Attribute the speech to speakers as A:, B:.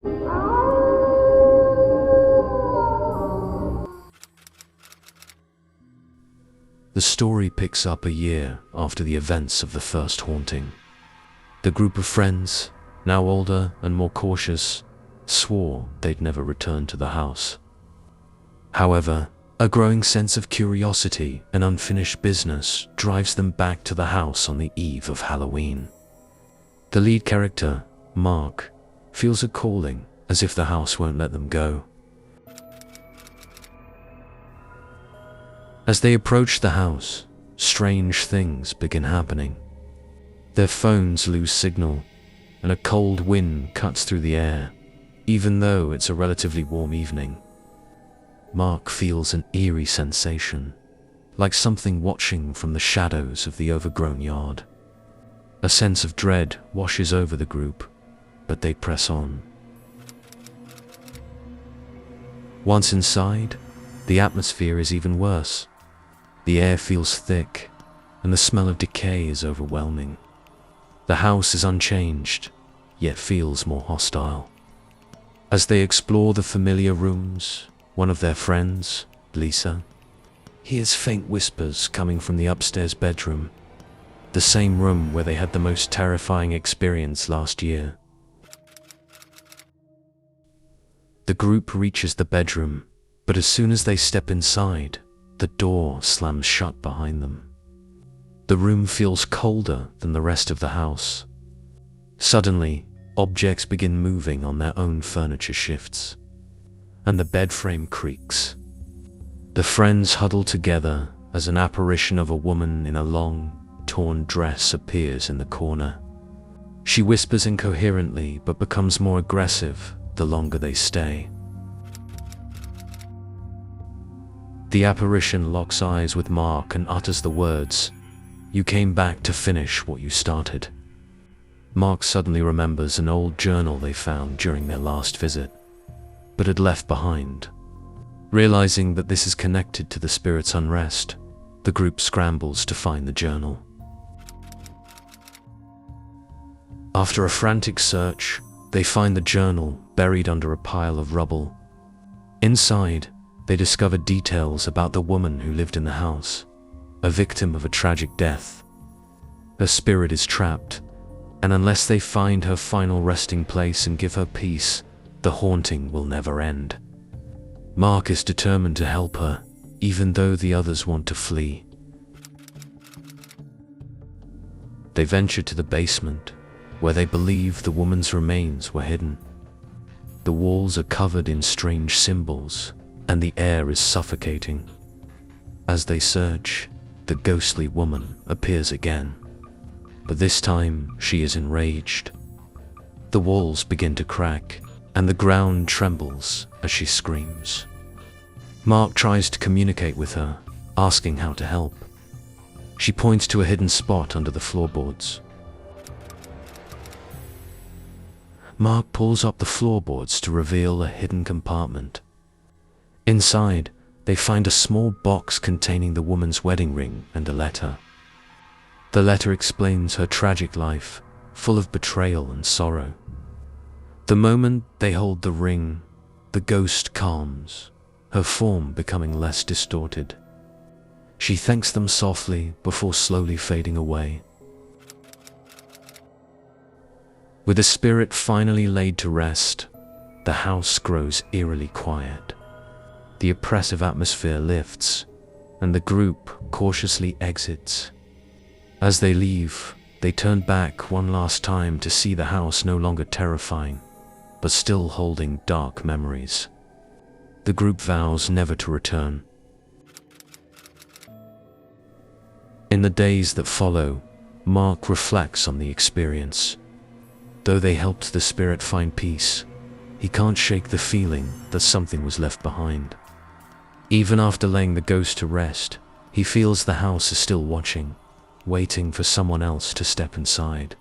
A: The story picks up a year after the events of the first haunting. The group of friends, now older and more cautious, swore they'd never return to the house. However, a growing sense of curiosity and unfinished business drives them back to the house on the eve of Halloween. The lead character, Mark, feels a calling, as if the house won't let them go. As they approach the house, strange things begin happening. Their phones lose signal, and a cold wind cuts through the air, even though it's a relatively warm evening. Mark feels an eerie sensation, like something watching from the shadows of the overgrown yard. A sense of dread washes over the group, but they press on. Once inside, the atmosphere is even worse. The air feels thick, and the smell of decay is overwhelming. The house is unchanged, yet feels more hostile. As they explore the familiar rooms, one of their friends, Lisa, hears faint whispers coming from the upstairs bedroom, the same room where they had the most terrifying experience last year. The group reaches the bedroom, but as soon as they step inside, the door slams shut behind them. The room feels colder than the rest of the house. Suddenly, objects begin moving on their own furniture shifts, and the bed frame creaks. The friends huddle together as an apparition of a woman in a long, torn dress appears in the corner. She whispers incoherently but becomes more aggressive the longer they stay. The apparition locks eyes with Mark and utters the words, "You came back to finish what you started." Mark suddenly remembers an old journal they found during their last visit, but had left behind. Realizing that this is connected to the spirit's unrest, the group scrambles to find the journal. After a frantic search, they find the journal buried under a pile of rubble. Inside, they discover details about the woman who lived in the house, a victim of a tragic death. Her spirit is trapped, and unless they find her final resting place and give her peace, the haunting will never end. Mark is determined to help her, even though the others want to flee. They venture to the basement, where they believe the woman's remains were hidden. The walls are covered in strange symbols, and the air is suffocating. As they search, the ghostly woman appears again, but this time she is enraged. The walls begin to crack, and the ground trembles as she screams. Mark tries to communicate with her, asking how to help. She points to a hidden spot under the floorboards. Mark pulls up the floorboards to reveal a hidden compartment. Inside, they find a small box containing the woman's wedding ring and a letter. The letter explains her tragic life, full of betrayal and sorrow. The moment they hold the ring, the ghost calms, her form becoming less distorted. She thanks them softly before slowly fading away. With the spirit finally laid to rest, the house grows eerily quiet. The oppressive atmosphere lifts, and the group cautiously exits. As they leave, they turn back one last time to see the house no longer terrifying, but still holding dark memories. The group vows never to return. In the days that follow, Mark reflects on the experience. Though they helped the spirit find peace, he can't shake the feeling that something was left behind. Even after laying the ghost to rest, he feels the house is still watching, waiting for someone else to step inside.